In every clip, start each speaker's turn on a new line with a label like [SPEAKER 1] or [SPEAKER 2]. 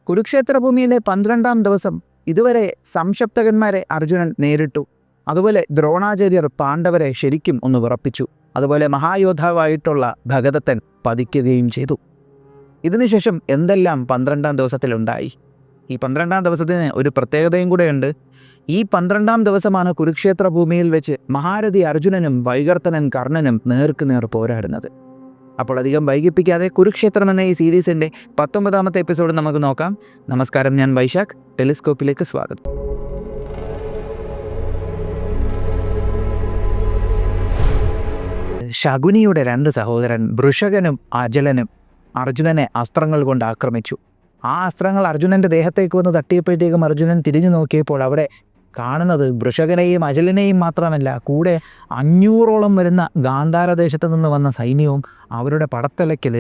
[SPEAKER 1] കുരുക്ഷേത്ര ഭൂമിയിലെ 12-ാം ദിവസം ഇതുവരെ സംശപ്തകന്മാരെ അർജുനൻ നേരിട്ടു. അതുപോലെ ദ്രോണാചാര്യർ പാണ്ഡവരെ ശരിക്കും ഒന്ന് വിറപ്പിച്ചു. അതുപോലെ മഹായോദ്ധാവായിട്ടുള്ള ഭഗദത്തൻ പതിക്കുകയും ചെയ്തു. ഇതിനുശേഷം എന്തെല്ലാം 12-ാം ദിവസത്തിലുണ്ടായി? ഈ 12-ാം ദിവസത്തിന് ഒരു പ്രത്യേകതയും കൂടെയുണ്ട്. ഈ 12-ാം ദിവസമാണ് കുരുക്ഷേത്ര ഭൂമിയിൽ വെച്ച് മഹാരഥി അർജുനനും വൈകർത്തനൻ കർണനും നേർക്കുനേർ പോരാടുന്നത്. അപ്പോൾ അധികം വൈകിപ്പിക്കാതെ കുരുക്ഷേത്രം എന്ന ഈ സീരീസിൻ്റെ 19-ാമത്തെ എപ്പിസോഡ് നമുക്ക് നോക്കാം. നമസ്കാരം, ഞാൻ വൈശാഖ്. ടെലിസ്കോപ്പിലേക്ക് സ്വാഗതം. ശകുനിയുടെ 2 സഹോദരൻ വൃഷകനും അജലനും അർജുനനെ അസ്ത്രങ്ങൾ കൊണ്ട് ആക്രമിച്ചു. ആ അസ്ത്രങ്ങൾ അർജുനൻ്റെ ദേഹത്തേക്ക് വന്ന് തട്ടിയപ്പോഴത്തേക്കും അർജുനൻ തിരിഞ്ഞു നോക്കിയപ്പോൾ അവിടെ കാണുന്നത് വൃഷകനെയും അജലനെയും മാത്രമല്ല, കൂടെ 500ഓളം വരുന്ന ഗാന്ധാരദേശത്ത് നിന്ന് വന്ന സൈന്യവും അവരുടെ പടത്തലയ്ക്കൽ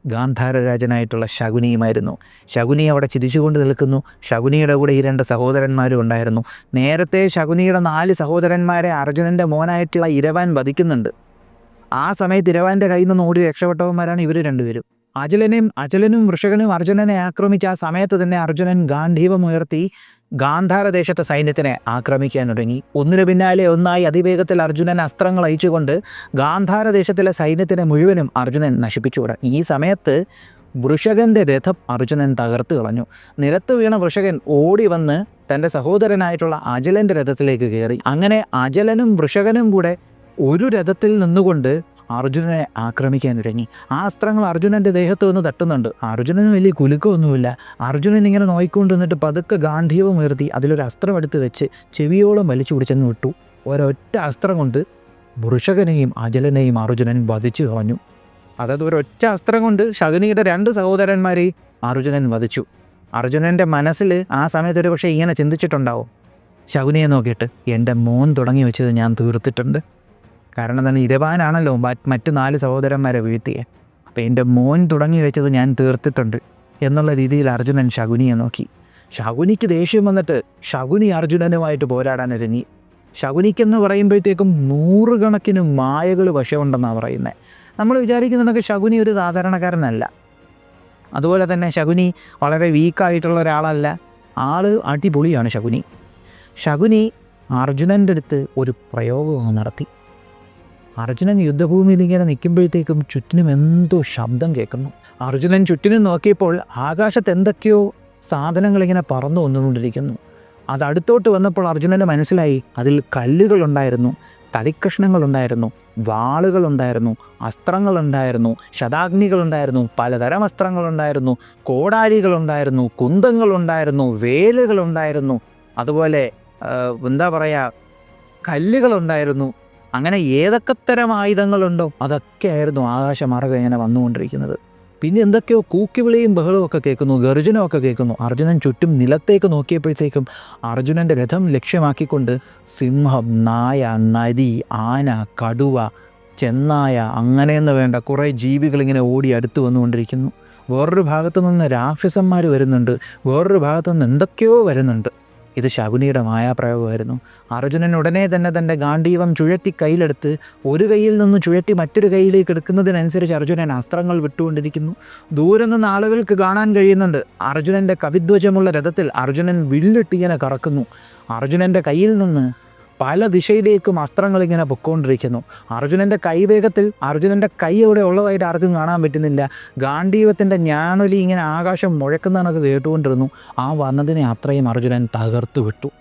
[SPEAKER 1] ഗാന്ധാരരാജനായിട്ടുള്ള ശകുനിയുമായിരുന്നു. ശകുനി അവിടെ ചിരിച്ചുകൊണ്ട് നിൽക്കുന്നു. ശകുനിയുടെ കൂടെ ഈ 2 സഹോദരന്മാരും ഉണ്ടായിരുന്നു. നേരത്തെ ശകുനിയുടെ 4 സഹോദരന്മാരെ അർജുനൻ്റെ മോനായിട്ടുള്ള ഇരവാൻ വധിക്കുന്നുണ്ട്. ആ സമയത്ത് ഇരവാൻ്റെ കയ്യിൽ നിന്ന് ഓടി രക്ഷപ്പെട്ടവന്മാരാണ് ഇവർ രണ്ടുപേരും. അജലനും വൃഷകനും അർജുനനെ ആക്രമിച്ച ആ സമയത്ത് തന്നെ അർജുനൻ ഗാന്ധീവമുയർത്തി ഗാന്ധാരദേശത്തെ സൈന്യത്തിനെ ആക്രമിക്കാൻ തുടങ്ങി. ഒന്നിനു പിന്നാലെ ഒന്നായി അതിവേഗത്തിൽ അർജുനൻ അസ്ത്രങ്ങൾ അയച്ചുകൊണ്ട് ഗാന്ധാരദേശത്തിലെ സൈന്യത്തിനെ മുഴുവനും അർജുനൻ നശിപ്പിച്ചു. ഈ സമയത്ത് വൃഷകൻ്റെ രഥം അർജുനൻ തകർത്ത് കളഞ്ഞു. നിലത്ത് വീണ വൃഷകൻ ഓടി വന്ന് തൻ്റെ സഹോദരനായിട്ടുള്ള അജലൻ്റെ രഥത്തിലേക്ക് കയറി. അങ്ങനെ അജലനും വൃഷകനും കൂടെ ഒരു രഥത്തിൽ നിന്നുകൊണ്ട് അർജുനനെ ആക്രമിക്കാൻ തുടങ്ങി. ആ അസ്ത്രങ്ങൾ അർജുനൻ്റെ ദേഹത്ത് വന്ന് തട്ടുന്നുണ്ട്. അർജുനന് വലിയ കുലുക്കമൊന്നുമില്ല. അർജുനൻ ഇങ്ങനെ നോയിക്കൊണ്ട് നിന്നിട്ട് പതുക്കെ ഗാന്ധീവം ഉയർത്തി അതിലൊരു അസ്ത്രം എടുത്ത് വെച്ച് ചെവിയോളം വലിച്ചു പിടിച്ചെന്ന് വിട്ടു. ഒരൊറ്റ അസ്ത്രം കൊണ്ട് വൃഷകനെയും അജലനെയും അർജുനൻ വധിച്ചു കളഞ്ഞു. അതായത് ഒരൊറ്റ അസ്ത്രം കൊണ്ട് ശകുനിയുടെ 2 സഹോദരന്മാരെയും അർജുനൻ വധിച്ചു. അർജുനൻ്റെ മനസ്സിൽ ആ സമയത്ത് ഒരു പക്ഷേ ഇങ്ങനെ ചിന്തിച്ചിട്ടുണ്ടാവും, ശകുനിയെ നോക്കിയിട്ട് എൻ്റെ മോൻ തുടങ്ങി വെച്ചത് ഞാൻ തീർത്തിട്ടുണ്ട്. കാരണം തന്നെ ഇരവാനാണല്ലോ മറ്റ് 4 സഹോദരന്മാരെ വീഴ്ത്തിയെ. അപ്പോൾ എൻ്റെ മോൻ തുടങ്ങി വെച്ചത് ഞാൻ തീർത്തിട്ടുണ്ട് എന്നുള്ള രീതിയിൽ അർജുനൻ ശകുനിയെ നോക്കി. ശകുനിക്ക് ദേഷ്യം വന്നിട്ട് ശകുനി അർജുനനുമായിട്ട് പോരാടാൻ ഒരുങ്ങി. ശകുനിക്കെന്ന് പറയുമ്പോഴത്തേക്കും 100 കണക്കിന് മായകൾ വശമുണ്ടെന്നാണ് പറയുന്നത്. നമ്മൾ വിചാരിക്കുന്നുണ്ടെങ്കിൽ ശകുനി ഒരു സാധാരണക്കാരനല്ല. അതുപോലെ തന്നെ ശകുനി വളരെ വീക്കായിട്ടുള്ള ഒരാളല്ല. ആള് അടിപൊളിയാണ് ശകുനി. ശകുനി അർജുനൻ്റെ അടുത്ത് ഒരു പ്രയോഗം നടത്തി. അർജുനൻ യുദ്ധഭൂമിയിൽ ഇങ്ങനെ നിൽക്കുമ്പോഴത്തേക്കും ചുറ്റിനും എന്തോ ശബ്ദം കേൾക്കുന്നു. അർജുനൻ ചുറ്റിനും നോക്കിയപ്പോൾ ആകാശത്ത് എന്തൊക്കെയോ സാധനങ്ങളിങ്ങനെ പറന്നു വന്നുകൊണ്ടിരിക്കുന്നു. അത് അടുത്തോട്ട് വന്നപ്പോൾ അർജുനന് മനസ്സിലായി അതിൽ കല്ലുകളുണ്ടായിരുന്നു, തടിക്കഷ്ണങ്ങളുണ്ടായിരുന്നു, വാളുകളുണ്ടായിരുന്നു, അസ്ത്രങ്ങളുണ്ടായിരുന്നു, ശതാഗ്നികളുണ്ടായിരുന്നു, പലതരം അസ്ത്രങ്ങളുണ്ടായിരുന്നു, കോടാലികളുണ്ടായിരുന്നു, കുന്തങ്ങളുണ്ടായിരുന്നു, വേലുകളുണ്ടായിരുന്നു, അതുപോലെ എന്താ പറയുക, കല്ലുകളുണ്ടായിരുന്നു. അങ്ങനെ ഏതൊക്കെ തരം ആയുധങ്ങളുണ്ടോ അതൊക്കെയായിരുന്നു ആകാശമാർഗ്ഗം ഇങ്ങനെ വന്നുകൊണ്ടിരിക്കുന്നത്. പിന്നെ എന്തൊക്കെയോ കൂക്കിവിളിയും ബഹളവും ഒക്കെ കേൾക്കുന്നു, ഗർജനമൊക്കെ കേൾക്കുന്നു. അർജുനൻ ചുറ്റും നിലത്തേക്ക് നോക്കിയപ്പോഴത്തേക്കും അർജുനൻ്റെ രഥം ലക്ഷ്യമാക്കിക്കൊണ്ട് സിംഹം, നായ, നരി, ആന, കടുവ, ചെന്നായ, അങ്ങനെയെന്ന് വേണ്ട കുറേ ജീവികളിങ്ങനെ ഓടി അടുത്ത് വന്നുകൊണ്ടിരിക്കുന്നു. വേറൊരു ഭാഗത്തു നിന്ന് രാക്ഷസന്മാർ വരുന്നുണ്ട്, വേറൊരു ഭാഗത്തു നിന്ന് എന്തൊക്കെയോ വരുന്നുണ്ട്. ഇത് ശകുനിയുടെ മായാപ്രയോഗമായിരുന്നു. അർജുനൻ ഉടനെ തന്നെ തൻ്റെ ഗാന്ധീവം ചുഴറ്റി കയ്യിലെടുത്ത് ഒരു കയ്യിൽ നിന്ന് ചുഴറ്റി മറ്റൊരു കയ്യിലേക്ക് എടുക്കുന്നതിനനുസരിച്ച് അർജുനൻ അസ്ത്രങ്ങൾ വിട്ടുകൊണ്ടിരിക്കുന്നു. ദൂരെ നിന്ന് ആളുകൾക്ക് കാണാൻ കഴിയുന്നുണ്ട്. അർജുനൻ്റെ കവിധ്വജമുള്ള രഥത്തിൽ അർജുനൻ വില്ലിട്ടിങ്ങനെ കറക്കുന്നു. അർജുനൻ്റെ കയ്യിൽ നിന്ന് പല ദിശയിലേക്കും അസ്ത്രങ്ങൾ ഇങ്ങനെ പൊയ്ക്കൊണ്ടിരിക്കുന്നു. അർജുനൻ്റെ കൈവേഗത്തിൽ അർജുനൻ്റെ കൈ ഇവിടെ ഉള്ളതായിട്ട് ആർക്കും കാണാൻ പറ്റുന്നില്ല. ഗാന്ധീവത്തിൻ്റെ ഞാനൊലി ഇങ്ങനെ ആകാശം മുഴക്കുന്നതൊക്കെ കേട്ടുകൊണ്ടിരുന്നു. ആ വന്നതിനെ അത്രയും അർജുനൻ തകർത്തു വിട്ടു.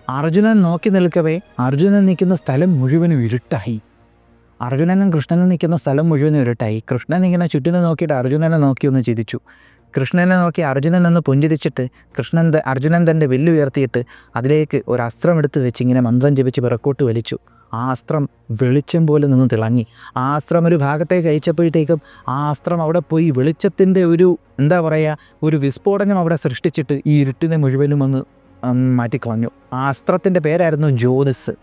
[SPEAKER 1] അർജുനൻ നോക്കി നിൽക്കവേ അർജുനൻ നിൽക്കുന്ന സ്ഥലം മുഴുവനും ഇരുട്ടായി. അർജുനനും കൃഷ്ണനും നിൽക്കുന്ന സ്ഥലം മുഴുവനും ഇരുട്ടായി. കൃഷ്ണൻ ഇങ്ങനെ ചുറ്റിനെ നോക്കിയിട്ട് അർജുനനെ നോക്കി ഒന്ന് ചിരിച്ചു. കൃഷ്ണനെ നോക്കി അർജുനൻ ഒന്ന് പുഞ്ചിരിച്ചിട്ട് അർജുനൻ തൻ്റെ വില്ല് ഉയർത്തിയിട്ട് അതിലേക്ക് ഒരു അസ്ത്രം എടുത്ത് വെച്ച് ഇങ്ങനെ മന്ത്രം ജപിച്ച് പിറക്കോട്ട് വലിച്ചു. ആ അസ്ത്രം വെളിച്ചം പോലെ നിന്ന് തിളങ്ങി. ആ അസ്ത്രം ഒരു ഭാഗത്തേക്ക് അയച്ചപ്പോഴത്തേക്കും ആ അസ്ത്രം അവിടെ പോയി വെളിച്ചത്തിൻ്റെ ഒരു വിസ്ഫോടനം അവിടെ സൃഷ്ടിച്ചിട്ട് ഈ ഇരുട്ടിനെ മുഴുവനും ഒന്ന് മാറ്റിക്കളഞ്ഞു. ആ അസ്ത്രത്തിൻ്റെ പേരായിരുന്നു ജ്യോതിസ്.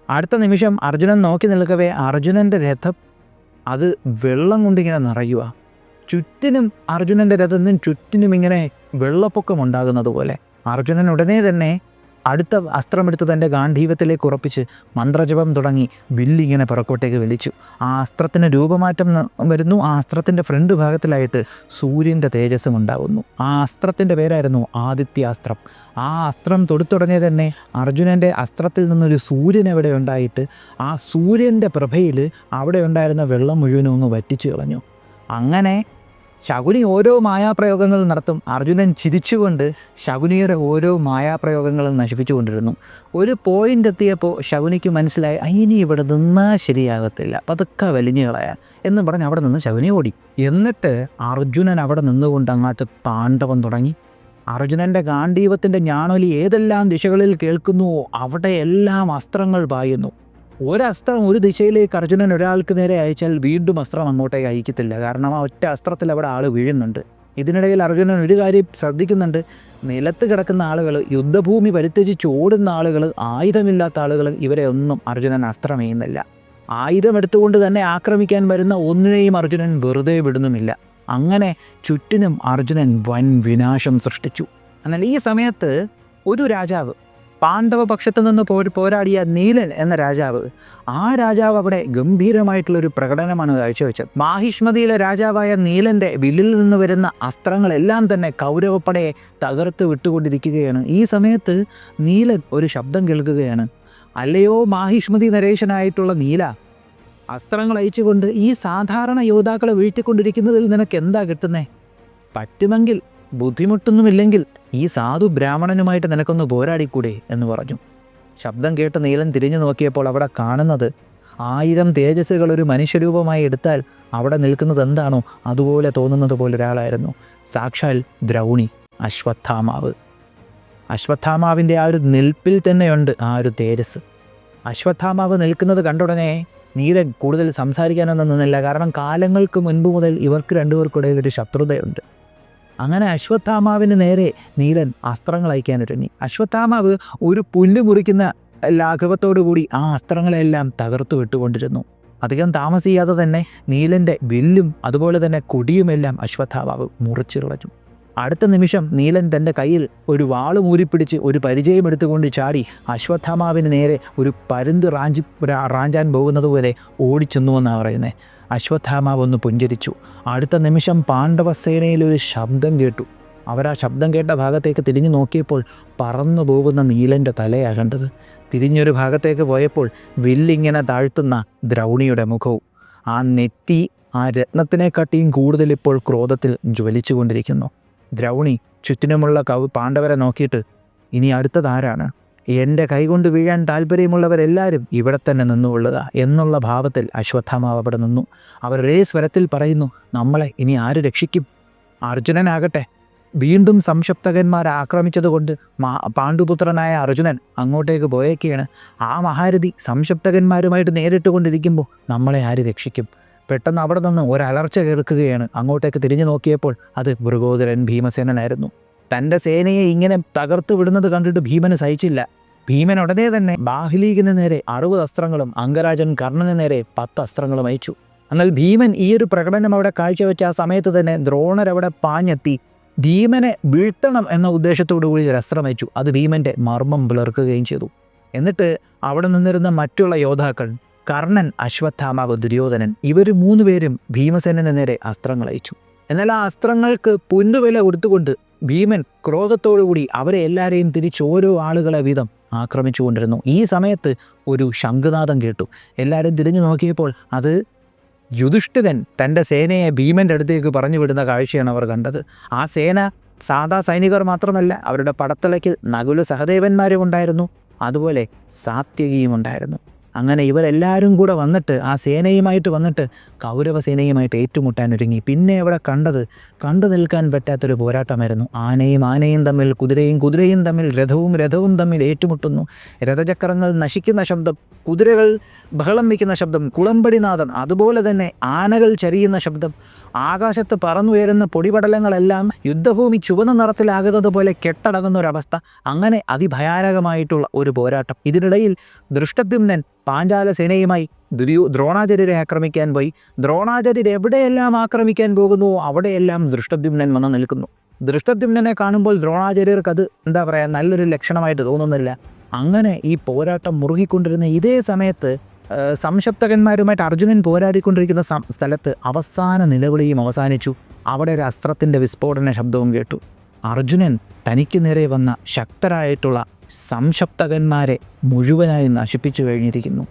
[SPEAKER 1] അടുത്ത നിമിഷം അർജുനൻ നോക്കി നിൽക്കവേ അർജുനൻ്റെ രഥം അത് വെള്ളം കൊണ്ടിങ്ങനെ നിറയുക. ചുറ്റിനും അർജുനൻ്റെ രഥത്തിനും ചുറ്റിനും ഇങ്ങനെ വെള്ളപ്പൊക്കം ഉണ്ടാകുന്നത് പോലെ. അർജുനൻ ഉടനെ തന്നെ അടുത്ത അസ്ത്രമെടുത്ത് തൻ്റെ ഗാന്ധീവത്തിലേക്ക് ഉറപ്പിച്ച് മന്ത്രജപം തുടങ്ങി വില്ലിങ്ങനെ പുറക്കോട്ടേക്ക് വലിച്ചു. ആ അസ്ത്രത്തിന് രൂപമാറ്റം വരുന്നു. ആ അസ്ത്രത്തിൻ്റെ ഫ്രണ്ട് ഭാഗത്തിലായിട്ട് സൂര്യൻ്റെ തേജസ്സും ഉണ്ടാകുന്നു. ആ അസ്ത്രത്തിൻ്റെ പേരായിരുന്നു ആദിത്യാസ്ത്രം. ആ അസ്ത്രം തൊടുത്തുടനെ തന്നെ അർജുനൻ്റെ അസ്ത്രത്തിൽ നിന്നൊരു സൂര്യൻ അവിടെ ഉണ്ടായിട്ട് ആ സൂര്യൻ്റെ പ്രഭയിൽ അവിടെ ഉണ്ടായിരുന്ന വെള്ളം മുഴുവനും ഒന്ന് വറ്റിച്ചു കളഞ്ഞു. അങ്ങനെ ശകുനി ഓരോ മായാപ്രയോഗങ്ങൾ നടത്തും. അർജുനൻ ചിരിച്ചുകൊണ്ട് ശകുനിയുടെ ഓരോ മായാപ്രയോഗങ്ങളും നശിപ്പിച്ചു കൊണ്ടിരുന്നു. ഒരു പോയിൻ്റ് എത്തിയപ്പോൾ ശകുനിക്ക് മനസ്സിലായി, ഇനി ഇവിടെ നിന്നാൽ ശരിയാകത്തില്ല, പതുക്കെ വലിഞ്ഞു കളയാൻ എന്ന് പറഞ്ഞ് അവിടെ നിന്ന് ശകുനി ഓടി. എന്നിട്ട് അർജുനൻ അവിടെ നിന്നുകൊണ്ട് അങ്ങോട്ട് താണ്ഡവം തുടങ്ങി. അർജുനൻ്റെ ഗാന്ധീവത്തിൻ്റെ ഞാണൊലി ഏതെല്ലാം ദിശകളിൽ കേൾക്കുന്നുവോ അവിടെയെല്ലാം അസ്ത്രങ്ങൾ പായുന്നു. ഒരസ്ത്രം ഒരു ദിശയിലേക്ക് അർജുനൻ ഒരാൾക്ക് നേരെ അയച്ചാൽ വീണ്ടും അസ്ത്രം അങ്ങോട്ടേക്ക് അയക്കത്തില്ല. കാരണം ആ ഒറ്റ അസ്ത്രത്തിൽ അവിടെ ആൾ വീഴുന്നുണ്ട്. ഇതിനിടയിൽ അർജുനൻ ഒരു കാര്യം ശ്രദ്ധിക്കുന്നുണ്ട്. നിലത്ത് കിടക്കുന്ന ആളുകൾ, യുദ്ധഭൂമി പരിത്യജിച്ച് ഓടുന്ന ആളുകൾ, ആയുധമില്ലാത്ത ആളുകൾ, ഇവരെ ഒന്നും അർജുനൻ അസ്ത്രമെയ്യുന്നില്ല. ആയുധം എടുത്തുകൊണ്ട് തന്നെ ആക്രമിക്കാൻ വരുന്ന ഒന്നിനെയും അർജുനൻ വെറുതെ വിടുന്നുമില്ല. അങ്ങനെ ചുറ്റിനും അർജുനൻ വൻ വിനാശം സൃഷ്ടിച്ചു. എന്നാൽ ഈ സമയത്ത് ഒരു രാജാവ്, പാണ്ഡവ പക്ഷത്തു നിന്ന് പോരാടിയ നീലൻ എന്ന രാജാവ്, ആ രാജാവ് അവിടെ ഗംഭീരമായിട്ടുള്ളൊരു പ്രകടനമാണ് കാഴ്ചവെച്ചത്. മാഹിഷ്മതിയിലെ രാജാവായ നീലൻ്റെ വില്ലിൽ നിന്ന് വരുന്ന അസ്ത്രങ്ങളെല്ലാം തന്നെ കൗരവപ്പടയെ തകർത്ത് വിട്ടുകൊണ്ടിരിക്കുകയാണ്. ഈ സമയത്ത് നീലൻ ഒരു ശബ്ദം കേൾക്കുകയാണ്. അല്ലയോ മാഹിഷ്മതി നരേശനായിട്ടുള്ള നീല, അസ്ത്രങ്ങൾ അയച്ചുകൊണ്ട് ഈ സാധാരണ യോദ്ധാക്കളെ വീഴ്ത്തിക്കൊണ്ടിരിക്കുന്നതിൽ നിനക്ക് എന്താ കിട്ടുന്നേ? പറ്റുമെങ്കിൽ, ബുദ്ധിമുട്ടൊന്നുമില്ലെങ്കിൽ ഈ സാധു ബ്രാഹ്മണനുമായിട്ട് നിനക്കൊന്ന് പോരാടിക്കൂടെ എന്ന് പറഞ്ഞു. ശബ്ദം കേട്ട് നീലൻ തിരിഞ്ഞു നോക്കിയപ്പോൾ അവിടെ കാണുന്നത് 1000 തേജസ്സുകൾ ഒരു മനുഷ്യരൂപമായി എടുത്താൽ അവിടെ നിൽക്കുന്നത് എന്താണോ അതുപോലെ തോന്നുന്നത് പോലെ ഒരാളായിരുന്നു. സാക്ഷാൽ ദ്രൗണി, അശ്വത്ഥാമാവ്. അശ്വത്ഥാമാവിൻ്റെ ആ ഒരു നിൽപ്പിൽ തന്നെയുണ്ട് ആ ഒരു തേജസ്. അശ്വത്ഥാമാവ് നിൽക്കുന്നത് കണ്ടുടനെ നീലൻ കൂടുതൽ സംസാരിക്കാനൊന്നും നിന്നില്ല. കാരണം കാലങ്ങൾക്ക് മുൻപ് മുതൽ ഇവർക്ക് രണ്ടുപേർക്കിടയിൽ ഒരു ശത്രുതയുണ്ട്. അങ്ങനെ അശ്വത്ഥാമാവിന് നേരെ നീലൻ അസ്ത്രങ്ങൾ അയക്കാനൊരുങ്ങി. അശ്വത്ഥാമാവ് ഒരു പുല്ല് മുറിക്കുന്ന ലാഘവത്തോടുകൂടി ആ അസ്ത്രങ്ങളെല്ലാം തകർത്തു വിട്ടുകൊണ്ടിരുന്നു. അധികം താമസിയാതെ തന്നെ നീലൻ്റെ വില്ലും അതുപോലെ തന്നെ കൊടിയുമെല്ലാം അശ്വത്ഥാമാവ് മുറിച്ചു കളഞ്ഞു. അടുത്ത നിമിഷം നീലൻ തൻ്റെ കയ്യിൽ ഒരു വാള് മൂരിപ്പിടിച്ച് ഒരു പരിചയമെടുത്തുകൊണ്ട് ചാടി അശ്വത്ഥാമാവിന് നേരെ ഒരു പരുന്ത് റാഞ്ചാൻ പോകുന്നത് പോലെ ഓടിച്ചെന്നുവെന്നാണ് പറയുന്നത്. അശ്വത്ഥാമാവ് ഒന്ന് പുഞ്ചരിച്ചു. അടുത്ത നിമിഷം പാണ്ഡവസേനയിലൊരു ശബ്ദം കേട്ടു. അവർ ആ ശബ്ദം കേട്ട ഭാഗത്തേക്ക് തിരിഞ്ഞു നോക്കിയപ്പോൾ പറന്നു പോകുന്ന നീലൻ്റെ തലയാണ് കണ്ടത്. തിരിഞ്ഞൊരു ഭാഗത്തേക്ക് പോയപ്പോൾ വില്ലിങ്ങനെ താഴ്ത്തുന്ന ദ്രൗണിയുടെ മുഖവും. ആ നെറ്റി ആ രത്നത്തിനെക്കാട്ടിയും കൂടുതൽ ഇപ്പോൾ ക്രോധത്തിൽ ജ്വലിച്ചു കൊണ്ടിരിക്കുന്നു. ദ്രൗണി ചുറ്റിനുമുള്ള പാണ്ഡവരെ നോക്കിയിട്ട്, ഇനി അടുത്തതാരാണ്? എൻ്റെ കൈകൊണ്ട് വീഴാൻ താല്പര്യമുള്ളവരെല്ലാവരും ഇവിടെ തന്നെ നിന്നുകൊള്ളുക എന്നുള്ള ഭാവത്തിൽ അശ്വത്ഥാമാവ് അവിടെ നിന്നു. അവർ ഒരേ സ്വരത്തിൽ പറയുന്നു, നമ്മളെ ഇനി ആര് രക്ഷിക്കും? അർജുനനാകട്ടെ വീണ്ടും സംശപ്തകന്മാരെ ആക്രമിച്ചതുകൊണ്ട് പാണ്ഡുപുത്രനായ അർജുനൻ അങ്ങോട്ടേക്ക് പോയേക്കാണ്. ആ മഹാരഥി സംശപ്തകന്മാരുമായിട്ട് നേരിട്ട് കൊണ്ടിരിക്കുമ്പോൾ നമ്മളെ ആര് രക്ഷിക്കും? പെട്ടെന്ന് അവിടെ നിന്ന് ഒരലർച്ച കേൾക്കുകയാണ്. അങ്ങോട്ടേക്ക് തിരിഞ്ഞു നോക്കിയപ്പോൾ അത് മൃഗോദരൻ ഭീമസേനനായിരുന്നു. തൻ്റെ സേനയെ ഇങ്ങനെ തകർത്തു വിടുന്നത് കണ്ടിട്ട് ഭീമന് സഹിച്ചില്ല. ഭീമൻ ഉടനെ തന്നെ ബാഹ്ലീകിന് നേരെ 60 അസ്ത്രങ്ങളും അംഗരാജൻ കർണന് നേരെ 10 അസ്ത്രങ്ങളും അയച്ചു. എന്നാൽ ഭീമൻ ഈ ഒരു പ്രകടനം അവിടെ കാഴ്ചവെച്ച ആ സമയത്ത് തന്നെ ദ്രോണരവിടെ പാഞ്ഞെത്തി ഭീമനെ വീഴ്ത്തണം എന്ന ഉദ്ദേശത്തോടു കൂടി ഒരു അസ്ത്രം അയച്ചു. അത് ഭീമൻ്റെ മർമ്മം പിളർക്കുകയും ചെയ്തു. എന്നിട്ട് അവിടെ നിന്നിരുന്ന മറ്റുള്ള യോദ്ധാക്കൾ കർണൻ, അശ്വത്ഥാമാവ്, ദുര്യോധനൻ, ഇവർ 3 പേരും ഭീമസേനന് നേരെ അസ്ത്രങ്ങൾ അയച്ചു. എന്നാൽ ആ അസ്ത്രങ്ങൾക്ക് പുല്ലുവില കൊടുത്തുകൊണ്ട് ഭീമൻ ക്രോധത്തോടുകൂടി അവരെ എല്ലാവരെയും തിരിച്ചോരോ ആളുകളെ വീതം ആക്രമിച്ചു കൊണ്ടിരുന്നു. ഈ സമയത്ത് ഒരു ശംഖുനാദം കേട്ടു. എല്ലാവരും തിരിഞ്ഞു നോക്കിയപ്പോൾ അത് യുധിഷ്ഠിരൻ തൻ്റെ സേനയെ ഭീമൻ്റെ അടുത്തേക്ക് പറഞ്ഞു വിടുന്ന കാഴ്ചയാണ് അവർ കണ്ടത്. ആ സേന സാധാ സൈനികർ മാത്രമല്ല, അവരുടെ പടത്തലയ്ക്ക് നകുല സഹദേവന്മാരും ഉണ്ടായിരുന്നു, അതുപോലെ സാത്യകിയും ഉണ്ടായിരുന്നു. അങ്ങനെ ഇവരെല്ലാവരും കൂടെ വന്നിട്ട് ആ സേനയുമായിട്ട് വന്നിട്ട് കൗരവസേനയുമായിട്ട് ഏറ്റുമുട്ടാൻ ഒരുങ്ങി. പിന്നെ അവിടെ കണ്ടു നിൽക്കാൻ പറ്റാത്തൊരു പോരാട്ടമായിരുന്നു. ആനയും തമ്മിൽ, കുതിരയും തമ്മിൽ, രഥവും തമ്മിൽ ഏറ്റുമുട്ടുന്നു. രഥചക്രങ്ങൾ നശിക്കുന്ന ശബ്ദം, കുതിരകൾ ബഹളം വയ്ക്കുന്ന ശബ്ദം, കുളമ്പടിനാദം, അതുപോലെ തന്നെ ആനകൾ ചരിയുന്ന ശബ്ദം, ആകാശത്ത് പറന്നുയരുന്ന പൊടിപടലങ്ങളെല്ലാം യുദ്ധഭൂമി ചുവന്ന നിറത്തിലാകുന്നത് പോലെ കെട്ടടങ്ങുന്ന ഒരവസ്ഥ. അങ്ങനെ അതിഭയാനകമായിട്ടുള്ള ഒരു പോരാട്ടം. ഇതിനിടയിൽ ദൃഷ്ടദ്യുമ്നൻ പാഞ്ചാല സേനയുമായി ദ്രോണാചാര്യരെ ആക്രമിക്കാൻ പോയി. ദ്രോണാചാര്യർ എവിടെയെല്ലാം ആക്രമിക്കാൻ പോകുന്നുവോ അവിടെയെല്ലാം ദൃഷ്ടദ്യുമ്നൻ വന്ന് നിൽക്കുന്നു. ദൃഷ്ടദ്യുമ്നനെ കാണുമ്പോൾ ദ്രോണാചാര്യർക്ക് അത് നല്ലൊരു ലക്ഷണമായിട്ട് തോന്നുന്നില്ല. അങ്ങനെ ഈ പോരാട്ടം മുറുകിക്കൊണ്ടിരുന്ന ഇതേ സമയത്ത് സംശപ്തകന്മാരുമായിട്ട് അർജുനൻ പോരാടിക്കൊണ്ടിരിക്കുന്ന സ്ഥലത്ത് അവസാന നിലവിളിയും അവസാനിച്ചു. അവിടെ ഒരു അസ്ത്രത്തിൻ്റെ വിസ്ഫോടന ശബ്ദവും കേട്ടു. അർജുനൻ തനിക്ക് നേരെ വന്ന ശക്തരായിട്ടുള്ള സംശപ്തകന്മാരെ മുഴുവനായി നശിപ്പിച്ചു കഴിഞ്ഞിരിക്കുന്നു.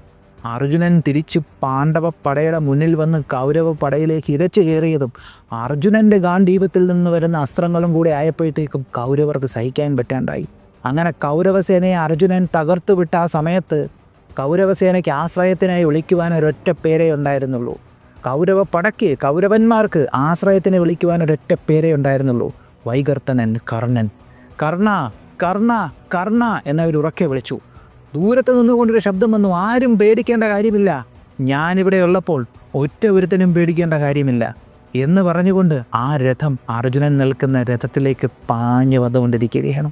[SPEAKER 1] അർജുനൻ തിരിച്ച് പാണ്ഡവ പടയുടെ മുന്നിൽ വന്ന് കൗരവ പടയിലേക്ക് ഇരച്ചു കയറിയതും അർജുനൻ്റെ ഗാണ്ഡീപത്തിൽ നിന്ന് വരുന്ന അസ്ത്രങ്ങളും കൂടി ആയപ്പോഴത്തേക്കും കൗരവർക്ക് സഹിക്കാൻ പറ്റാണ്ടായി. അങ്ങനെ കൗരവസേനയെ അർജുനൻ തകർത്തു വിട്ട ആ സമയത്ത് കൗരവസേനയ്ക്ക് ആശ്രയത്തിനായി വിളിക്കുവാൻ ഒരൊറ്റ പേരേ ഉണ്ടായിരുന്നുള്ളൂ. കൗരവന്മാർക്ക് ആശ്രയത്തിനെ വിളിക്കുവാൻ ഒരൊറ്റ പേരേ ഉണ്ടായിരുന്നുള്ളൂ, വൈകർത്തനൻ കർണൻ. കർണ കർണ കർണ എന്നവരുറക്കെ വിളിച്ചു. ദൂരത്ത് നിന്നുകൊണ്ടൊരു ശബ്ദം വന്നു, ആരും പേടിക്കേണ്ട കാര്യമില്ല, ഞാനിവിടെ ഉള്ളപ്പോൾ ഒറ്റ ഒരുത്തനും പേടിക്കേണ്ട കാര്യമില്ല എന്ന് പറഞ്ഞുകൊണ്ട് ആ രഥം അർജുനൻ നിൽക്കുന്ന രഥത്തിലേക്ക് പാഞ്ഞു വന്നുകൊണ്ടിരിക്കുകയാണ്.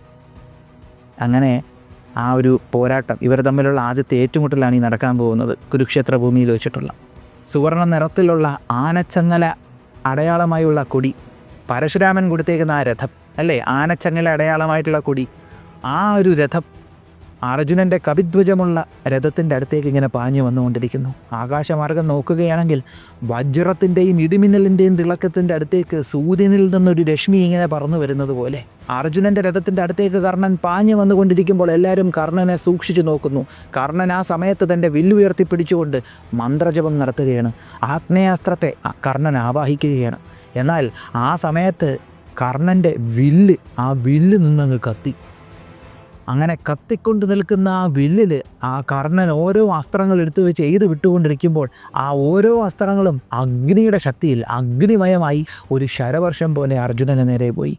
[SPEAKER 1] അങ്ങനെ ആ ഒരു പോരാട്ടം, ഇവർ തമ്മിലുള്ള ആദ്യത്തെ ഏറ്റുമുട്ടലാണ് ഈ നടക്കാൻ പോകുന്നത്. കുരുക്ഷേത്ര ഭൂമിയിൽ വെച്ചിട്ടുള്ള സുവർണ്ണ നിറത്തിലുള്ള ആനച്ചങ്ങല അടയാളമായുള്ള കൊടി, പരശുരാമൻ കൊടുത്തേക്കുന്ന ആ രഥം അല്ലേ, ആനച്ചങ്ങല അടയാളമായിട്ടുള്ള കൊടി, ആ ഒരു രഥം അർജുനൻ്റെ കപിധ്വജമുള്ള രഥത്തിൻ്റെ അടുത്തേക്ക് ഇങ്ങനെ പാഞ്ഞു വന്നുകൊണ്ടിരിക്കുന്നു. ആകാശമാർഗം നോക്കുകയാണെങ്കിൽ വജ്രത്തിൻ്റെയും ഇടിമിന്നലിൻ്റെയും തിളക്കത്തിൻ്റെ അടുത്തേക്ക് സൂര്യനിൽ നിന്നൊരു രശ്മി ഇങ്ങനെ പറന്നു വരുന്നത് പോലെ അർജുനൻ്റെ രഥത്തിൻ്റെ അടുത്തേക്ക് കർണൻ പാഞ്ഞു വന്നുകൊണ്ടിരിക്കുമ്പോൾ എല്ലാവരും കർണനെ സൂക്ഷിച്ചു നോക്കുന്നു. കർണൻ ആ സമയത്ത് തൻ്റെ വില്ലുയർത്തിപ്പിടിച്ചുകൊണ്ട് മന്ത്രജപം നടത്തുകയാണ്. ആഗ്നേയാസ്ത്രത്തെ കർണൻ ആവാഹിക്കുകയാണ്. എന്നാൽ ആ സമയത്ത് കർണൻ്റെ ആ വില്ല് നിന്നങ്ങ് കത്തി. അങ്ങനെ കത്തിക്കൊണ്ട് നിൽക്കുന്ന ആ വില്ലിൽ ആ കർണൻ ഓരോ അസ്ത്രങ്ങൾ എടുത്തു വെച്ച് എയ്ത് വിട്ടുകൊണ്ടിരിക്കുമ്പോൾ ആ ഓരോ അസ്ത്രങ്ങളും അഗ്നിയുടെ ശക്തിയിൽ അഗ്നിമയമായി ഒരു ശരവർഷം പോലെ അർജുനന് നേരെ പോയി.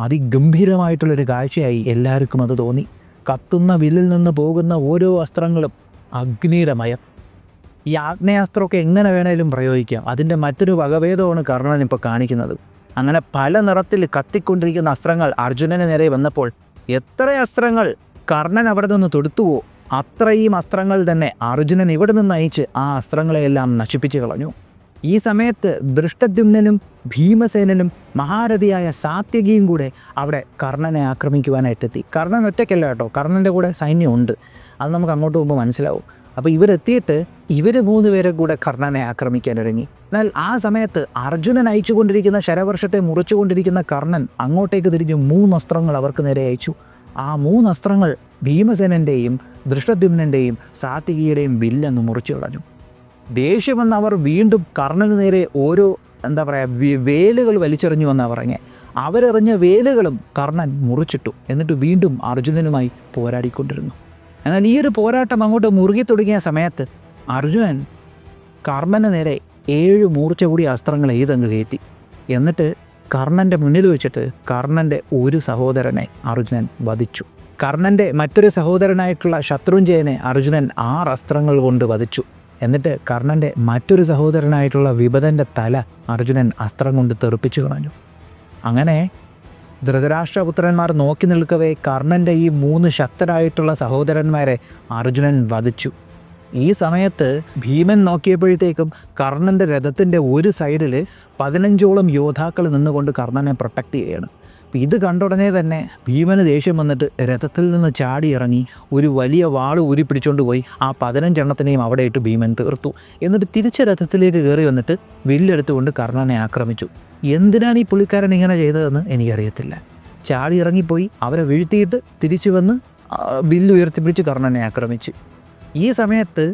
[SPEAKER 1] അതിഗംഭീരമായിട്ടുള്ളൊരു കാഴ്ചയായി എല്ലാവർക്കും അത് തോന്നി. കത്തുന്ന വില്ലിൽ നിന്ന് പോകുന്ന ഓരോ അസ്ത്രങ്ങളും അഗ്നിയുടെ മയം. ഈ ആഗ്നേയാസ്ത്രമൊക്കെ എങ്ങനെ വേണേലും പ്രയോഗിക്കാം. അതിൻ്റെ മറ്റൊരു വകഭേദമാണ് കർണൻ ഇപ്പോൾ കാണിക്കുന്നത്. അങ്ങനെ പല നിറത്തിൽ കത്തിക്കൊണ്ടിരിക്കുന്ന അസ്ത്രങ്ങൾ അർജുനന് നേരെ വന്നപ്പോൾ എത്ര അസ്ത്രങ്ങൾ കർണൻ അവിടെ നിന്ന് തൊടുത്തുവോ അത്രയും അസ്ത്രങ്ങൾ തന്നെ അർജുനൻ ഇവിടെ നിന്ന് അയച്ച് ആ അസ്ത്രങ്ങളെയെല്ലാം നശിപ്പിച്ചു കളഞ്ഞു. ഈ സമയത്ത് ദൃഷ്ടദ്യുമ്നനും ഭീമസേനനും മഹാരഥിയായ സാത്യകിയും കൂടെ അവിടെ കർണനെ ആക്രമിക്കുവാനായിട്ടെത്തി. കർണൻ ഒറ്റയ്ക്കല്ല കേട്ടോ, കർണൻ്റെ കൂടെ സൈന്യമുണ്ട്. അത് നമുക്ക് അങ്ങോട്ട് പോകുമ്പോൾ മനസ്സിലാവും. അപ്പോൾ ഇവരെത്തിയിട്ട് ഇവർ 3 പേരെ കൂടെ കർണനെ ആക്രമിക്കാനിറങ്ങി. എന്നാൽ ആ സമയത്ത് അർജുനൻ അയച്ചുകൊണ്ടിരിക്കുന്ന ശരവർഷത്തെ മുറിച്ചുകൊണ്ടിരിക്കുന്ന കർണൻ അങ്ങോട്ടേക്ക് തിരിഞ്ഞ് 3 അസ്ത്രങ്ങൾ അവർക്ക് നേരെ അയച്ചു. ആ 3 അസ്ത്രങ്ങൾ ഭീമസേനൻ്റെയും ദൃഷ്ടദ്യുമ്നൻ്റെയും സാത്യകിയുടെയും വില്ലങ്ങ് മുറിച്ചു കളഞ്ഞു. ദേഷ്യം വന്ന് അവർ വീണ്ടും കർണന് നേരെ ഓരോ വേലുകൾ വലിച്ചെറിഞ്ഞു എന്നാണ് പറഞ്ഞത്. അവരെറിഞ്ഞ വേലുകളും കർണൻ മുറിച്ചിട്ടു. എന്നിട്ട് വീണ്ടും അർജുനനുമായി പോരാടിക്കൊണ്ടിരുന്നു. എന്നാൽ ഈ ഒരു പോരാട്ടം അങ്ങോട്ട് മുറുകി തുടങ്ങിയ സമയത്ത് അർജുനൻ കർണന് നേരെ 7 മൂർച്ച കൂടി അസ്ത്രങ്ങൾ എയ്തങ്ങ് കയറ്റി. എന്നിട്ട് കർണൻ്റെ മുന്നിൽ വെച്ചിട്ട് കർണൻ്റെ ഒരു സഹോദരനെ അർജുനൻ വധിച്ചു. കർണൻ്റെ മറ്റൊരു സഹോദരനായിട്ടുള്ള ശത്രുഞ്ജയനെ അർജുനൻ 6 അസ്ത്രങ്ങൾ കൊണ്ട് വധിച്ചു. എന്നിട്ട് കർണൻ്റെ മറ്റൊരു സഹോദരനായിട്ടുള്ള വിഭദൻ്റെ തല അർജുനൻ അസ്ത്രം കൊണ്ട് തെറിപ്പിച്ചു കളഞ്ഞു. അങ്ങനെ ധൃതരാഷ്ട്രപുത്രന്മാർ നോക്കി നിൽക്കവേ കർണൻ്റെ ഈ 3 ശക്തരായിട്ടുള്ള സഹോദരന്മാരെ അർജുനൻ വധിച്ചു. ഈ സമയത്ത് ഭീമൻ നോക്കിയപ്പോഴത്തേക്കും കർണൻ്റെ രഥത്തിൻ്റെ ഒരു സൈഡിൽ 15ഓളം യോദ്ധാക്കൾ നിന്നുകൊണ്ട് കർണനെ പ്രൊട്ടക്റ്റ് ചെയ്യുകയാണ്. ഇത് കണ്ടുടനെ തന്നെ ഭീമന് ദേഷ്യം വന്നിട്ട് രഥത്തിൽ നിന്ന് ചാടി ഇറങ്ങി ഒരു വലിയ വാൾ ഊരിപ്പിടിച്ചുകൊണ്ട് പോയി ആ 15 എണ്ണത്തിനെയും അവിടെ ഇട്ട് ഭീമൻ തീർത്തു. എന്നിട്ട് തിരിച്ച് രഥത്തിലേക്ക് കയറി വന്നിട്ട് വില്ലെടുത്തുകൊണ്ട് കർണനെ ആക്രമിച്ചു. എന്തിനാണ് ഈ പുള്ളിക്കാരൻ ഇങ്ങനെ ചെയ്തതെന്ന് എനിക്കറിയത്തില്ല. ചാടി ഇറങ്ങിപ്പോയി അവരെ വീഴ്ത്തിയിട്ട് തിരിച്ചു വന്ന് വില്ലുയർത്തിപ്പിടിച്ച് കർണനെ ആക്രമിച്ചു. ഈ സമയത്ത്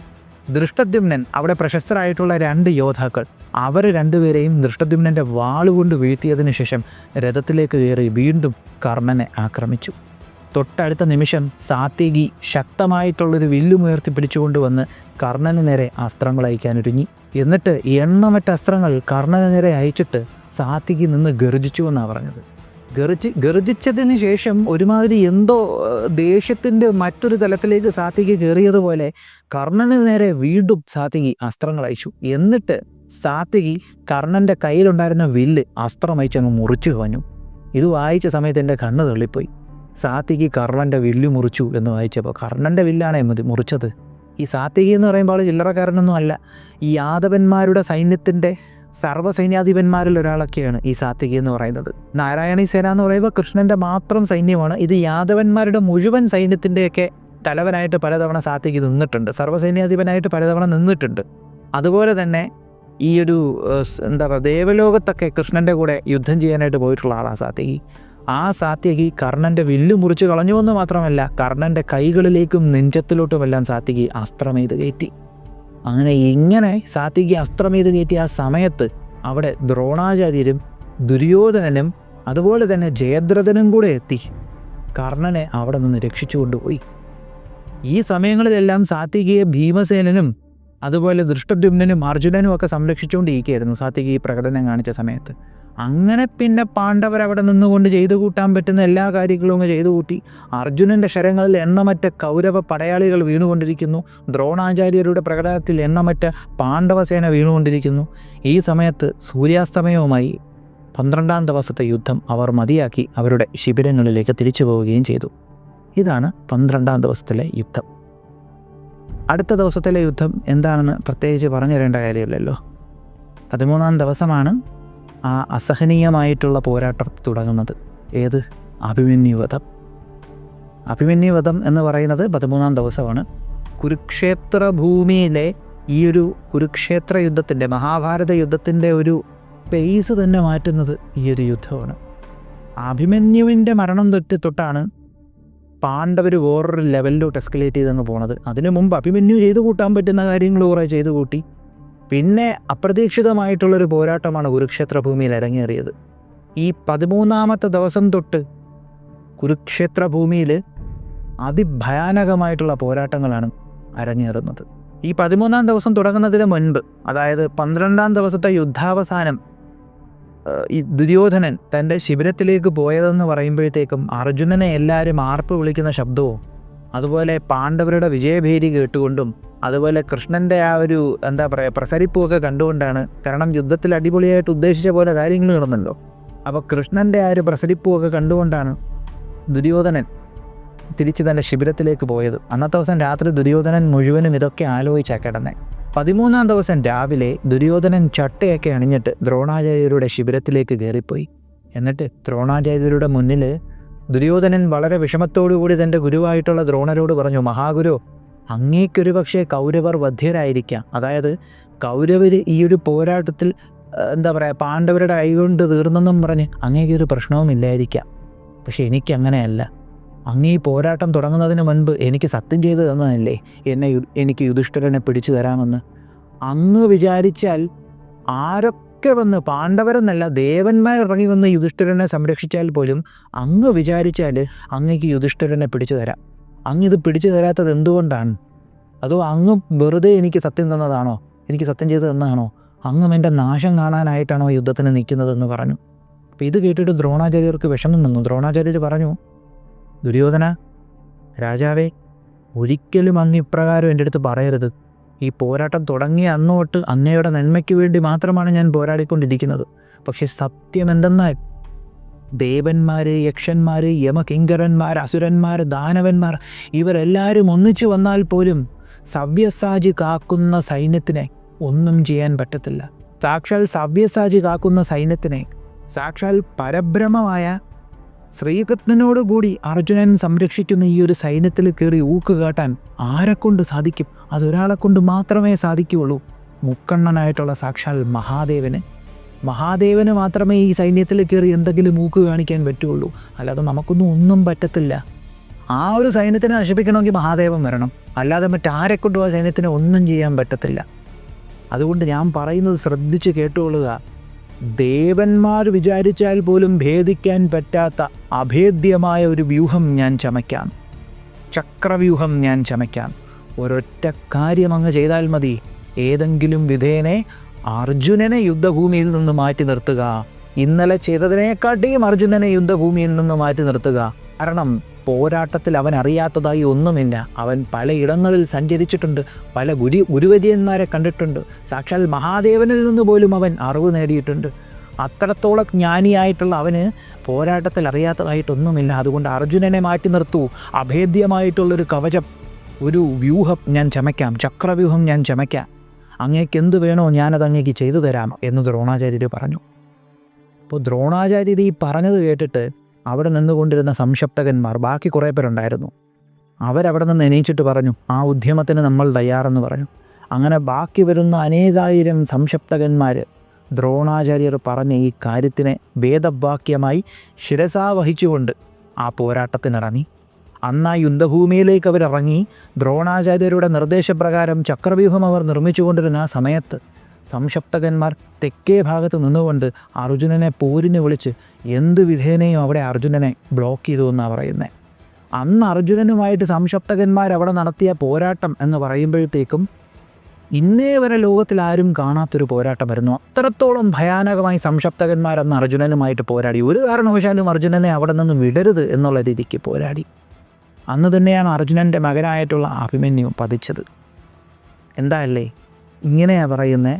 [SPEAKER 1] ദൃഷ്ടദ്യുമ്നൻ അവിടെ പ്രശസ്തരായിട്ടുള്ള 2 യോദ്ധാക്കൾ അവർ 2 പേരെയും ദൃഷ്ടദ്യുമ്നൻ്റെ വാളുകൊണ്ട് വീഴ്ത്തിയതിന് ശേഷം രഥത്തിലേക്ക് കയറി വീണ്ടും കർണനെ ആക്രമിച്ചു. തൊട്ടടുത്ത നിമിഷം സാത്യകി ശക്തമായിട്ടുള്ളൊരു വില്ലുമുയർത്തി പിടിച്ചുകൊണ്ട് വന്ന് കർണന് നേരെ അസ്ത്രങ്ങൾ അയക്കാനൊരുങ്ങി. എന്നിട്ട് എണ്ണമറ്റ അസ്ത്രങ്ങൾ കർണന് നേരെ അയച്ചിട്ട് സാത്യകി നിന്ന് ഗർജിച്ചു എന്നാണ് പറഞ്ഞത്. ഗർജിച്ചതിന് ശേഷം ഒരുമാതിരി എന്തോ ദേഷ്യത്തിൻ്റെ മറ്റൊരു തലത്തിലേക്ക് സാത്യകി കയറിയതുപോലെ കർണന് നേരെ വീണ്ടും സാത്യകി അസ്ത്രങ്ങൾ അയച്ചു. എന്നിട്ട് സാത്യകി കർണൻ്റെ കയ്യിലുണ്ടായിരുന്ന വില്ല് അസ്ത്രം അയച്ചങ്ങ് മുറിച്ചു കളഞ്ഞു. ഇത് വായിച്ച സമയത്ത് എൻ്റെ കണ്ണ് തള്ളിപ്പോയി. സാത്യകി കർണൻ്റെ വില്ല് മുറിച്ചു എന്ന് വായിച്ചപ്പോൾ കർണൻ്റെ വില്ലാണേ മുറിച്ചത്. ഈ സാത്യകി എന്ന് പറയുമ്പോൾ ചില്ലറക്കാരനൊന്നും അല്ല. ഈ യാദവന്മാരുടെ സൈന്യത്തിൻ്റെ സർവ്വസൈന്യാധിപന്മാരിൽ ഒരാളൊക്കെയാണ് ഈ സാത്വികി എന്ന് പറയുന്നത്. നാരായണീ സേന എന്ന് പറയുമ്പോൾ കൃഷ്ണൻ്റെ മാത്രം സൈന്യമാണ്. ഇത് യാദവന്മാരുടെ മുഴുവൻ സൈന്യത്തിൻ്റെയൊക്കെ തലവനായിട്ട് പലതവണ സാത്വികി നിന്നിട്ടുണ്ട്, സർവ്വസൈന്യാധിപനായിട്ട് പലതവണ നിന്നിട്ടുണ്ട്. അതുപോലെ തന്നെ ഈ ഒരു എന്താ പറയുക, ദേവലോകത്തൊക്കെ കൃഷ്ണൻ്റെ കൂടെ യുദ്ധം ചെയ്യാനായിട്ട് പോയിട്ടുള്ള ആളാണ് സാത്വികി. ആ സാത്വികി കർണൻ്റെ വില്ല് മുറിച്ച് കളഞ്ഞുവെന്ന് മാത്രമല്ല, കർണൻ്റെ കൈകളിലേക്കും നെഞ്ചത്തിലോട്ടുമെല്ലാം സാത്വികി അസ്ത്രമെയ്ത് കയറ്റി. ഇങ്ങനെ സാത്വികി അസ്ത്രമെയ്ത് കയറ്റിയ ആ സമയത്ത് അവിടെ ദ്രോണാചാര്യരും ദുര്യോധനനും അതുപോലെ തന്നെ ജയദ്രഥനും കൂടെ എത്തി കർണനെ അവിടെ നിന്ന് രക്ഷിച്ചു കൊണ്ടുപോയി. ഈ സമയങ്ങളിലെല്ലാം സാത്വികിയെ ഭീമസേനനും അതുപോലെ ദൃഷ്ടദ്യുമ്നനും അർജുനനും ഒക്കെ സംരക്ഷിച്ചുകൊണ്ടിരിക്കുകയായിരുന്നു സാത്വികി ഈ പ്രകടനം കാണിച്ച സമയത്ത്. അങ്ങനെ പിന്നെ പാണ്ഡവരവിടെ നിന്നുകൊണ്ട് ചെയ്തു കൂട്ടാൻ പറ്റുന്ന എല്ലാ കാര്യങ്ങളും അങ്ങ് ചെയ്തു കൂട്ടി. അർജുനൻ്റെ ശരങ്ങളിൽ എണ്ണമറ്റ കൗരവ പടയാളികൾ വീണുകൊണ്ടിരിക്കുന്നു. ദ്രോണാചാര്യരുടെ പ്രകടനത്തിൽ എണ്ണമറ്റ പാണ്ഡവസേന വീണുകൊണ്ടിരിക്കുന്നു. ഈ സമയത്ത് സൂര്യാസ്തമയവുമായി 12ാം ദിവസത്തെ യുദ്ധം അവർ മതിയാക്കി അവരുടെ ശിബിരങ്ങളിലേക്ക് തിരിച്ചു പോവുകയും ചെയ്തു. ഇതാണ് 12ാം ദിവസത്തിലെ യുദ്ധം. അടുത്ത ദിവസത്തിലെ യുദ്ധം എന്താണെന്ന് പ്രത്യേകിച്ച് പറഞ്ഞു തരേണ്ട കാര്യമില്ലല്ലോ. 13ാം ദിവസമാണ് ആ അസഹനീയമായിട്ടുള്ള പോരാട്ടം തുടങ്ങുന്നത്. ഏത്? അഭിമന്യുവധം. അഭിമന്യുവധം എന്ന് പറയുന്നത് 13ാം ദിവസമാണ്. കുരുക്ഷേത്ര ഭൂമിയിലെ ഈ ഒരു കുരുക്ഷേത്ര യുദ്ധത്തിൻ്റെ, മഹാഭാരത യുദ്ധത്തിൻ്റെ ഒരു പേസ് തന്നെ മാറ്റുന്നത് ഈ ഒരു യുദ്ധമാണ്. അഭിമന്യുവിൻ്റെ മരണം തൊട്ടാണ് പാണ്ഡവർ വേറൊരു ലെവലിലോട്ട് എസ്കലേറ്റ് ചെയ്തങ്ങ് പോണത്. അതിനു മുമ്പ് അഭിമന്യു ചെയ്തു കൂട്ടാൻ പറ്റുന്ന കാര്യങ്ങൾ കുറേ ചെയ്തു കൂട്ടി. പിന്നെ അപ്രതീക്ഷിതമായിട്ടുള്ളൊരു പോരാട്ടമാണ് കുരുക്ഷേത്ര ഭൂമിയിൽ ഇറങ്ങിയേറിയത്. ഈ 13ാമത്തെ ദിവസം തൊട്ട് കുരുക്ഷേത്ര ഭൂമിയിൽ അതിഭയാനകമായിട്ടുള്ള പോരാട്ടങ്ങളാണ് അരങ്ങേറുന്നത്. ഈ 13ാം ദിവസം തുടങ്ങുന്നതിന് മുൻപ്, അതായത് 12ാം ദിവസത്തെ യുദ്ധാവസാനം, ഈ ദുര്യോധനൻ തൻ്റെ ശിബിരത്തിലേക്ക് പോയതെന്ന് പറയുമ്പോഴത്തേക്കും അർജുനനെ എല്ലാവരും ആർപ്പ് വിളിക്കുന്ന ശബ്ദവും അതുപോലെ പാണ്ഡവരുടെ വിജയഭേരി കേട്ടുകൊണ്ടും അതുപോലെ കൃഷ്ണൻ്റെ ആ ഒരു എന്താ പറയുക പ്രസരിപ്പുമൊക്കെ കണ്ടുകൊണ്ടാണ്. കാരണം യുദ്ധത്തിൽ അടിപൊളിയായിട്ട് ഉദ്ദേശിച്ച പോലെ കാര്യങ്ങൾ നടന്നല്ലോ. അപ്പോൾ കൃഷ്ണൻ്റെ ആ ഒരു പ്രസരിപ്പുമൊക്കെ കണ്ടുകൊണ്ടാണ് ദുര്യോധനൻ തിരിച്ച് തൻ്റെ ശിബിരത്തിലേക്ക് പോയത്. അന്നത്തെ ദിവസം രാത്രി ദുര്യോധനൻ മുഴുവനും ഇതൊക്കെ ആലോചിച്ചാണ് കിടന്നത്. 13ാം ദിവസം രാവിലെ ദുര്യോധനൻ ചട്ടയൊക്കെ അണിഞ്ഞിട്ട് ദ്രോണാചാര്യരുടെ ശിബിരത്തിലേക്ക് കയറിപ്പോയി. എന്നിട്ട് ദ്രോണാചാര്യരുടെ മുന്നിൽ ദുര്യോധനൻ വളരെ വിഷമത്തോടുകൂടി തൻ്റെ ഗുരുവായിട്ടുള്ള ദ്രോണരോട് പറഞ്ഞു, മഹാഗുരു, അങ്ങേക്കൊരു പക്ഷേ കൗരവർ വധ്യരായിരിക്കാം. അതായത് കൗരവർ ഈ ഒരു പോരാട്ടത്തിൽ എന്താ പറയുക പാണ്ഡവരുടെ കൈകൊണ്ട് തീർന്നെന്നും പറഞ്ഞ് അങ്ങേക്കൊരു പ്രശ്നവുമില്ലായിരിക്കാം. പക്ഷെ എനിക്കങ്ങനെയല്ല. അങ്ങ് ഈ പോരാട്ടം തുടങ്ങുന്നതിന് മുൻപ് എനിക്ക് സത്യം ചെയ്തു തന്നതല്ലേ എനിക്ക് യുധിഷ്ഠിരനെ പിടിച്ചു തരാമെന്ന്. അങ്ങ് വിചാരിച്ചാൽ ആരൊക്കെ വന്ന്, പാണ്ഡവരെന്നല്ല ദേവന്മാർ ഇറങ്ങി വന്ന് യുധിഷ്ഠിരനെ സംരക്ഷിച്ചാൽ പോലും അങ്ങ് വിചാരിച്ചാൽ അങ്ങേക്ക് യുധിഷ്ഠിരനെ പിടിച്ചു തരാം. അങ്ങിത് പിടിച്ചു തരാത്തത് എന്തുകൊണ്ടാണ്? അതോ അങ്ങ് വെറുതെ എനിക്ക് സത്യം തന്നതാണോ? എനിക്ക് സത്യം ചെയ്തു തന്നതാണോ? അങ്ങും എൻ്റെ നാശം കാണാനായിട്ടാണോ യുദ്ധത്തിന് നിൽക്കുന്നതെന്ന് പറഞ്ഞു. അപ്പോൾ ഇത് കേട്ടിട്ട് ദ്രോണാചാര്യർക്ക് വിഷമം വന്നു. ദ്രോണാചാര്യർ പറഞ്ഞു, ദുര്യോധന രാജാവേ, ഒരിക്കലും അങ്ങ് ഇപ്രകാരം എൻ്റെ അടുത്ത് പറയരുത്. ഈ പോരാട്ടം തുടങ്ങിയ അന്ന് തൊട്ട് അങ്ങയുടെ നന്മയ്ക്ക് വേണ്ടി മാത്രമാണ് ഞാൻ പോരാടിക്കൊണ്ടിരിക്കുന്നത്. പക്ഷെ സത്യം എന്തെന്നാൽ ദേവന്മാർ, യക്ഷന്മാർ, യമകിങ്കരന്മാർ, അസുരന്മാർ, ദാനവന്മാർ ഇവരെല്ലാവരും ഒന്നിച്ചു വന്നാൽ പോലും സവ്യസാചി കാക്കുന്ന സൈന്യത്തിനെ ഒന്നും ചെയ്യാൻ പറ്റത്തില്ല. സാക്ഷാൽ സവ്യസാചി കാക്കുന്ന സൈന്യത്തിനെ സാക്ഷാൽ പരബ്രഹ്മമായ ശ്രീകൃഷ്ണനോടുകൂടി അർജുനൻ സംരക്ഷിക്കുന്ന ഈ ഒരു സൈന്യത്തിൽ കയറി ഊക്കുകാട്ടാൻ ആരെക്കൊണ്ട് സാധിക്കും? അതൊരാളെ കൊണ്ട് മാത്രമേ സാധിക്കുകയുള്ളൂ. മുക്കണ്ണനായിട്ടുള്ള സാക്ഷാൽ മഹാദേവന് മാത്രമേ ഈ സൈന്യത്തിൽ കയറി എന്തെങ്കിലും ഊക്ക് കാണിക്കാൻ പറ്റുള്ളൂ. അല്ലാതെ ഒന്നും പറ്റത്തില്ല. ആ ഒരു സൈന്യത്തിനെ നശിപ്പിക്കണമെങ്കിൽ മഹാദേവൻ വരണം, അല്ലാതെ മറ്റാരെക്കൊണ്ടും ആ സൈന്യത്തിനെ ഒന്നും ചെയ്യാൻ പറ്റത്തില്ല. അതുകൊണ്ട് ഞാൻ പറയുന്നത് ശ്രദ്ധിച്ച് കേട്ടുകൊള്ളുക. ദേവന്മാർ വിചാരിച്ചാൽ പോലും ഭേദിക്കാൻ പറ്റാത്ത അഭേദ്യമായ ഒരു വ്യൂഹം ഞാൻ ചമയ്ക്കാം, ചക്രവ്യൂഹം ഞാൻ ചമയ്ക്കാം. ഒരൊറ്റ കാര്യം അങ്ങ് ചെയ്താൽ മതി. ഏതെങ്കിലും വിധേനെ അർജുനനെ യുദ്ധഭൂമിയിൽ നിന്ന് മാറ്റി നിർത്തുക. ഇന്നലെ ചെയ്തതിനെക്കാട്ടിയും അർജുനനെ യുദ്ധഭൂമിയിൽ നിന്ന് മാറ്റി നിർത്തുക. കാരണം പോരാട്ടത്തിൽ അവൻ അറിയാത്തതായി ഒന്നുമില്ല. അവൻ പലയിടങ്ങളിൽ സഞ്ചരിച്ചിട്ടുണ്ട്, പല ഗുരുവര്യന്മാരെ കണ്ടിട്ടുണ്ട്. സാക്ഷാൽ മഹാദേവനിൽ നിന്ന് പോലും അവൻ അറിവ് നേടിയിട്ടുണ്ട്. അത്രത്തോളം ജ്ഞാനിയായിട്ടുള്ള അവന് പോരാട്ടത്തിൽ അറിയാത്തതായിട്ടൊന്നുമില്ല. അതുകൊണ്ട് അർജുനനെ മാറ്റി നിർത്തൂ. അഭേദ്യമായിട്ടുള്ളൊരു കവചം, ഒരു വ്യൂഹം ഞാൻ ചമയ്ക്കാം, ചക്രവ്യൂഹം ഞാൻ ചമയ്ക്കാം. അങ്ങേക്ക് എന്ത് വേണോ ഞാനത് അങ്ങേക്ക് ചെയ്തു തരാം എന്ന് ദ്രോണാചാര്യർ പറഞ്ഞു. അപ്പോൾ ദ്രോണാചാര്യർ ഈ പറഞ്ഞത് കേട്ടിട്ട് അവിടെ നിന്നുകൊണ്ടിരുന്ന സംശപ്തകന്മാർ ബാക്കി കുറേ പേരുണ്ടായിരുന്നു. അവരവിടെ നിന്ന് എണീച്ചിട്ട് പറഞ്ഞു, ആ ഉദ്യമത്തിന് നമ്മൾ തയ്യാറെന്ന് പറഞ്ഞു. അങ്ങനെ ബാക്കി വരുന്ന അനേകായിരം സംശപ്തകന്മാർ ദ്രോണാചാര്യർ പറഞ്ഞ ഈ കാര്യത്തിനെ വേദവാക്യമായി ശിരസാ വഹിച്ചുകൊണ്ട് ആ പോരാട്ടത്തിനിറങ്ങി. അന്ന് ആ യുദ്ധഭൂമിയിലേക്ക് അവരിറങ്ങി. ദ്രോണാചാര്യരുടെ നിർദ്ദേശപ്രകാരം ചക്രവ്യൂഹം അവർ നിർമ്മിച്ചുകൊണ്ടിരുന്ന ആ സമയത്ത് സംശപ്തകന്മാർ തെക്കേ ഭാഗത്ത് നിന്നുകൊണ്ട് അർജുനനെ പോരിന് വിളിച്ച് എന്ത് വിധേനയും അവിടെ അർജുനനെ ബ്ലോക്ക് ചെയ്തു എന്നാണ് പറയുന്നത്. അന്ന് അർജുനനുമായിട്ട് സംശപ്തകന്മാർ അവിടെ നടത്തിയ പോരാട്ടം എന്ന് പറയുമ്പോഴത്തേക്കും ഇന്നേ വരെ ലോകത്തിൽ ആരും കാണാത്തൊരു പോരാട്ടമായിരുന്നു. അത്രത്തോളം ഭയാനകമായി സംശപ്തകന്മാർ അന്ന് അർജുനനുമായിട്ട് പോരാടി. ഒരു കാരണവശാലും അർജുനനെ അവിടെ നിന്ന് വിടരുത് എന്നുള്ള രീതിക്ക് പോരാടി. അന്ന് തന്നെയാണ് അർജുനൻ്റെ മകനായിട്ടുള്ള അഭിമന്യു പതിച്ചത്. എന്താ അല്ലേ ഇങ്ങനെയാണ് പറയുന്നത്.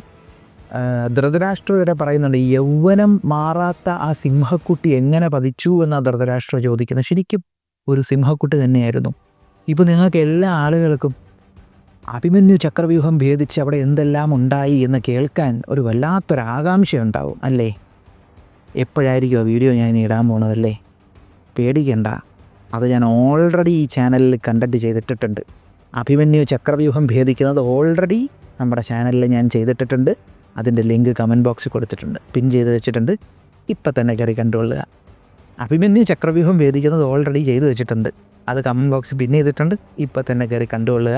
[SPEAKER 1] ധൃതരാഷ്ട്ര വരെ പറയുന്നുണ്ട്, യൗവനം മാറാത്ത ആ സിംഹക്കുട്ടി എങ്ങനെ പതിച്ചു എന്നാണ് ധൃതരാഷ്ട്ര ചോദിക്കുന്നത്. ശരിക്കും ഒരു സിംഹക്കുട്ടി തന്നെയായിരുന്നു. ഇപ്പോൾ നിങ്ങൾക്ക് എല്ലാ ആളുകൾക്കും അഭിമന്യു ചക്രവ്യൂഹം ഭേദിച്ച് അവിടെ എന്തെല്ലാം ഉണ്ടായി എന്ന് കേൾക്കാൻ ഒരു വല്ലാത്തൊരാകാംക്ഷയുണ്ടാവും അല്ലേ? എപ്പോഴായിരിക്കും ആ വീഡിയോ ഞാൻ ഇടാൻ പോണതല്ലേ? പേടിക്കണ്ട, അത് ഞാൻ ഓൾറെഡി ഈ ചാനലിൽ കണ്ടന്റ് ചെയ്തിട്ടിട്ടുണ്ട്. അഭിമന്യു ചക്രവ്യൂഹം ഭേദിക്കുന്നത് ഓൾറെഡി നമ്മുടെ ചാനലിൽ ഞാൻ ചെയ്തിട്ടിട്ടുണ്ട്. അതിൻ്റെ ലിങ്ക് കമൻറ്റ് ബോക്സിൽ കൊടുത്തിട്ടുണ്ട്, പിൻ ചെയ്ത് വെച്ചിട്ടുണ്ട്. ഇപ്പം തന്നെ കയറി കണ്ടുകൊള്ളുക. അഭിമന്യു ചക്രവ്യൂഹം ഭേദിക്കുന്നത് ഓൾറെഡി ചെയ്തു വെച്ചിട്ടുണ്ട്, അത് കമൻറ്റ് ബോക്സിൽ പിൻ ചെയ്തിട്ടുണ്ട്. ഇപ്പം തന്നെ കയറി കണ്ടുകൊള്ളുക.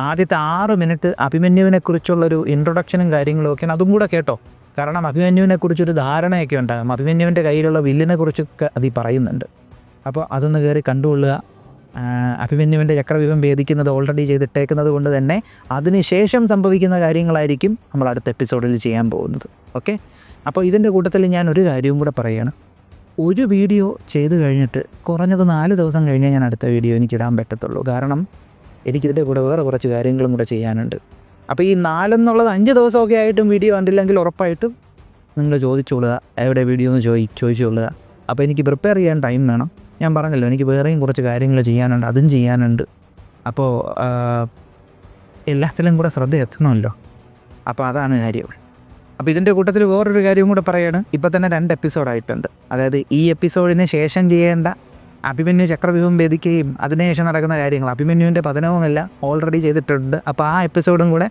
[SPEAKER 1] ആദ്യത്തെ 6 മിനിറ്റ് അഭിമന്യുവിനെക്കുറിച്ചുള്ളൊരു ഇൻട്രൊഡക്ഷനും കാര്യങ്ങളും ഒക്കെയാണ്. അതും കൂടെ കേട്ടോ, കാരണം അഭിമന്യുവിനെക്കുറിച്ചൊരു ധാരണയൊക്കെ ഉണ്ടാകും. അഭിമന്യുവിൻ്റെ കയ്യിലുള്ള വില്ലിനെക്കുറിച്ചൊക്കെ അതിൽ പറയുന്നുണ്ട്. അപ്പോൾ അതൊന്ന് കയറി കണ്ടുകൊള്ളുക. അഭിമന്യുവിൻ്റെ ചക്രവ്യൂഹം ഭേദിക്കുന്നത് ഓൾറെഡി ചെയ്തിട്ടേക്കുന്നത് കൊണ്ട് തന്നെ അതിനുശേഷം സംഭവിക്കുന്ന കാര്യങ്ങളായിരിക്കും നമ്മൾ അടുത്ത എപ്പിസോഡിൽ ചെയ്യാൻ പോകുന്നത്. ഓക്കെ, അപ്പോൾ ഇതിൻ്റെ കൂട്ടത്തിൽ ഞാൻ ഒരു കാര്യവും കൂടെ പറയുകയാണ്. ഒരു വീഡിയോ ചെയ്ത് കഴിഞ്ഞിട്ട് കുറഞ്ഞത് 4 ദിവസം കഴിഞ്ഞേ ഞാൻ അടുത്ത വീഡിയോ എനിക്കിടാൻ പറ്റത്തുള്ളൂ. കാരണം എനിക്കിതിൻ്റെ കൂടെ വേറെ കുറച്ച് കാര്യങ്ങളും കൂടെ ചെയ്യാനുണ്ട്. അപ്പോൾ ഈ 4 എന്നുള്ളത് 5 ദിവസമൊക്കെ ആയിട്ടും വീഡിയോ കണ്ടില്ലെങ്കിൽ ഉറപ്പായിട്ടും നിങ്ങൾ ചോദിച്ചോളുക, എവിടെ വീഡിയോ എന്ന് ചോദിച്ചോളുക. അപ്പോൾ എനിക്ക് പ്രിപ്പയർ ചെയ്യാൻ ടൈം വേണം. ഞാൻ പറഞ്ഞല്ലോ, എനിക്ക് വേറെയും കുറച്ച് കാര്യങ്ങൾ ചെയ്യാനുണ്ട്, അതും ചെയ്യാനുണ്ട്. അപ്പോൾ എല്ലാത്തിലും കൂടെ ശ്രദ്ധ എത്തണമല്ലോ. അപ്പോൾ അതാണ് കാര്യം. അപ്പോൾ ഇതിൻ്റെ കൂട്ടത്തിൽ വേറൊരു കാര്യവും കൂടെ പറയുകയാണ്. ഇപ്പോൾ തന്നെ 2 എപ്പിസോഡായിട്ടുണ്ട്. അതായത് ഈ എപ്പിസോഡിന് ശേഷം ചെയ്യേണ്ട അഭിമന്യു ചക്രവ്യൂഹം ഭേദിക്കുകയും അതിനുശേഷം നടക്കുന്ന കാര്യങ്ങൾ, അഭിമന്യുവിൻ്റെ പതനവുമെല്ലാം ഓൾറെഡി ചെയ്തിട്ടുണ്ട്. അപ്പോൾ ആ എപ്പിസോഡും കൂടെ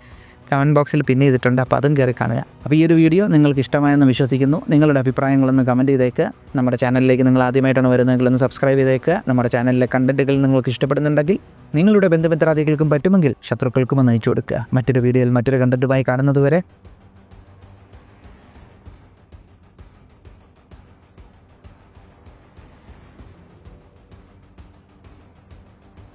[SPEAKER 1] കമൻറ്റ് ബോക്സിൽ പിൻ ചെയ്തിട്ടുണ്ട്. അപ്പോൾ അതും കയറി കാണുക. അപ്പോൾ ഈ ഒരു വീഡിയോ നിങ്ങൾക്ക് ഇഷ്ടമായെന്ന് വിശ്വസിക്കുന്നു. നിങ്ങളുടെ അഭിപ്രായങ്ങളൊന്ന് കമൻറ്റ് ചെയ്തേക്കുക. നമ്മുടെ ചാനലിലേക്ക് നിങ്ങൾ ആദ്യമായിട്ടാണ് വരുന്നതെങ്കിലൊന്ന് സബ്സ്ക്രൈബ് ചെയ്തേക്കുക. നമ്മുടെ ചാനലിലെ കണ്ടൻറ്റുകൾ നിങ്ങൾക്ക് ഇഷ്ടപ്പെടുന്നുണ്ടെങ്കിൽ നിങ്ങളുടെ ബന്ധുമിത്രാദികൾക്കും പറ്റുമെങ്കിൽ ശത്രുക്കൾക്കും ഒന്ന് അയച്ചു കൊടുക്കുക. മറ്റൊരു വീഡിയോയിൽ മറ്റൊരു കണ്ടൻറ്റുമായി കാണുന്നതുവരെ